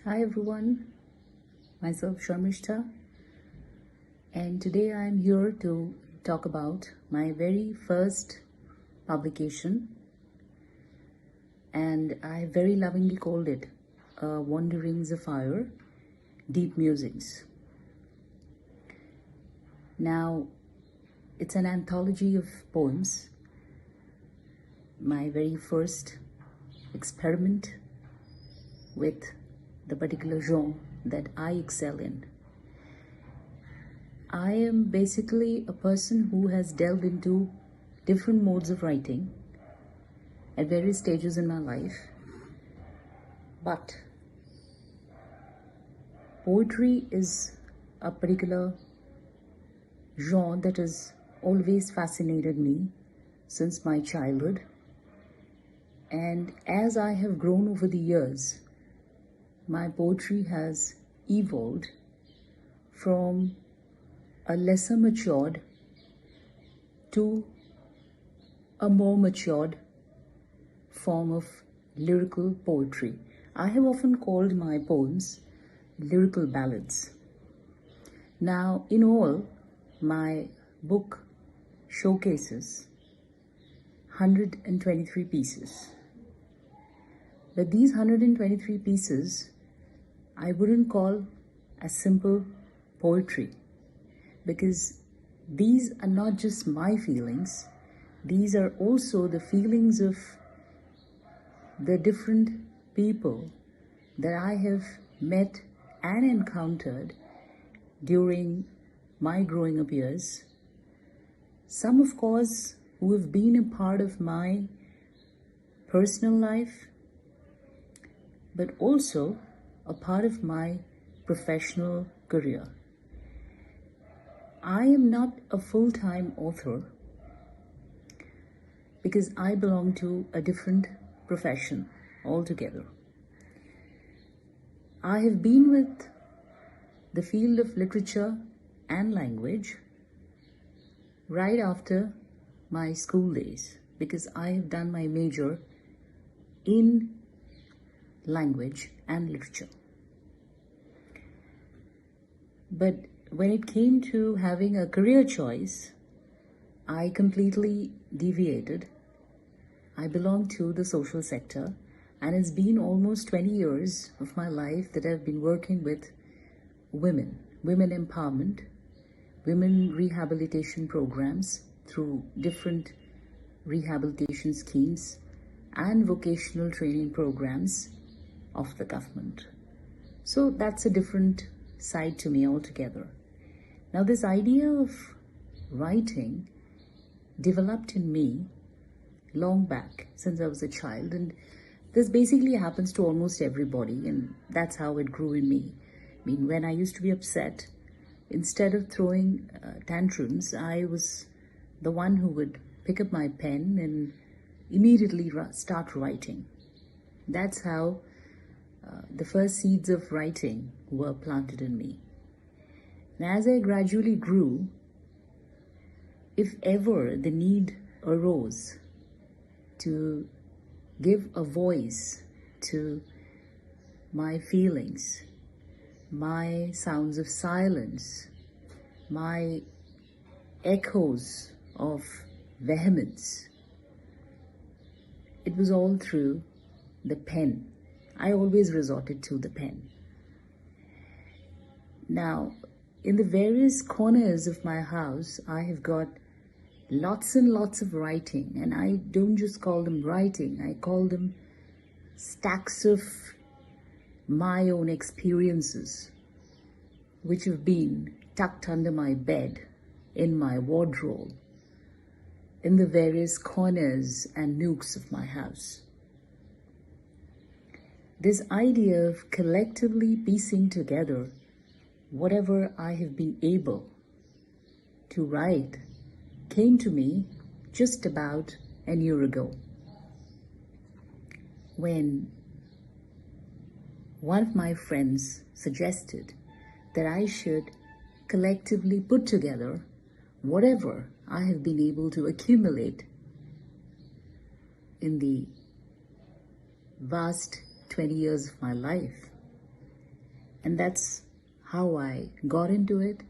Hi everyone, myself Sarmistha, and today I am here to talk about my very first publication, and I very lovingly called it A Wandering Zephyr, Deep Musings. Now, it's an anthology of poems, my very first experiment with the particular genre that I excel in. I am basically a person who has delved into different modes of writing at various stages in my life, but poetry is a particular genre that has always fascinated me since my childhood, and as I have grown over the years, my poetry has evolved from a lesser matured to a more matured form of lyrical poetry. I have often called my poems lyrical ballads. Now, in all, my book showcases 123 pieces. But these 123 pieces I wouldn't call as simple poetry, because these are not just my feelings, these are also the feelings of the different people that I have met and encountered during my growing up years. Some, of course, who have been a part of my personal life, but also a part of my professional career. I am not a full-time author because I belong to a different profession altogether. I have been with the field of literature and language right after my school days, because I have done my major in language and literature. But when it came to having a career choice, I completely deviated. I belong to the social sector, and it's been almost 20 years of my life that I've been working with women empowerment, women rehabilitation programs through different rehabilitation schemes and vocational training programs of the government. So that's a different side to me altogether. Now, this idea of writing developed in me long back, since I was a child, and this basically happens to almost everybody, and that's how it grew in me. I mean, when I used to be upset, instead of throwing tantrums, I was the one who would pick up my pen and immediately start writing. That's how the first seeds of writing were planted in me. And as I gradually grew, if ever the need arose to give a voice to my feelings, my sounds of silence, my echoes of vehemence, it was all through the pen. I always resorted to the pen. Now, in the various corners of my house, I have got lots and lots of writing, and I don't just call them writing, I call them stacks of my own experiences, which have been tucked under my bed, in my wardrobe, in the various corners and nooks of my house. This idea of collectively piecing together whatever I have been able to write came to me just about a year ago, when one of my friends suggested that I should collectively put together whatever I have been able to accumulate in the vast 20 years of my life And that's how I got into it.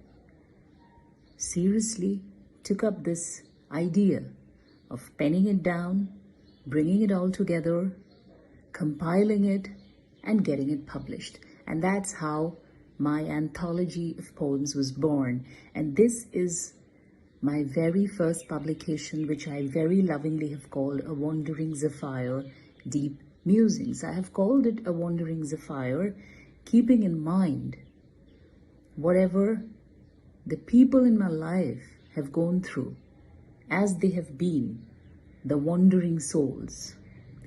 Seriously took up this idea of penning it down, bringing it all together, compiling it, and getting it published. And that's how my anthology of poems was born. And this is my very first publication, which I very lovingly have called A Wandering Zephyr, Deep Musings. I have called it A Wandering Zephyr, keeping in mind whatever the people in my life have gone through, as they have been the wandering souls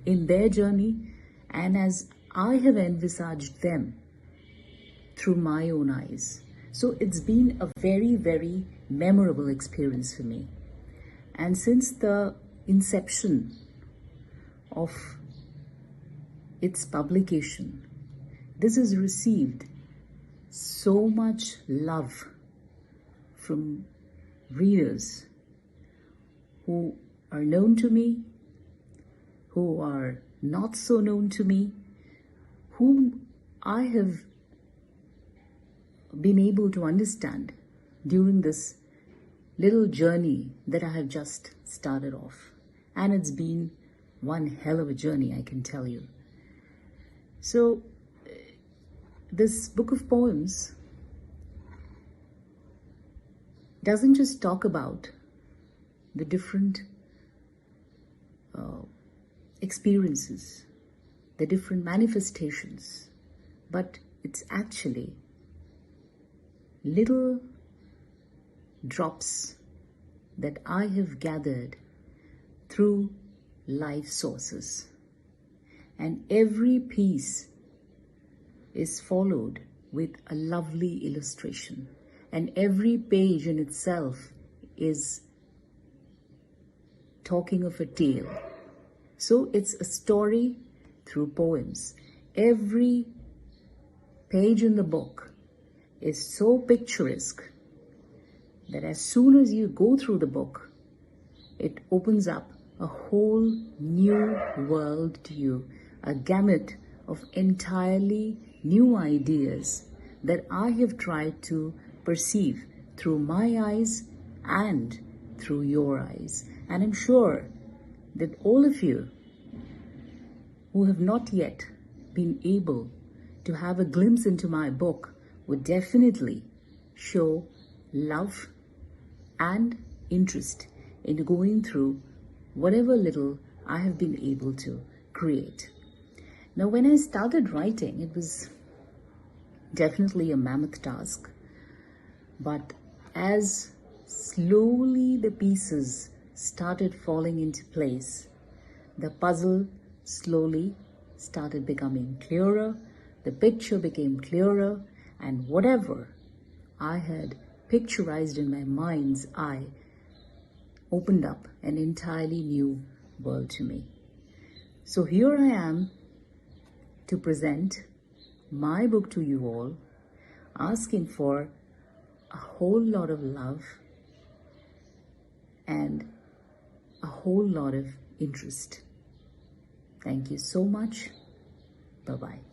in their journey, and as I have envisaged them through my own eyes. So it's been a very, very memorable experience for me. And since the inception of its publication, this has received so much love from readers who are known to me, who are not so known to me, whom I have been able to understand during this little journey that I have just started off. And it's been one hell of a journey, I can tell you. So this book of poems doesn't just talk about the different experiences, the different manifestations, but it's actually little drops that I have gathered through life sources. And every piece is followed with a lovely illustration. And every page in itself is talking of a tale. So it's a story through poems. Every page in the book is so picturesque that as soon as you go through the book, it opens up a whole new world to you, a gamut of entirely new ideas that I have tried to perceive through my eyes and through your eyes. And I'm sure that all of you who have not yet been able to have a glimpse into my book would definitely show love and interest in going through whatever little I have been able to create. Now, when I started writing, it was definitely a mammoth task. But as slowly the pieces started falling into place, the puzzle slowly started becoming clearer, the picture became clearer, and whatever I had picturized in my mind's eye opened up an entirely new world to me. So here I am to present my book to you all, asking for a whole lot of love and a whole lot of interest. Thank you so much. Bye-bye.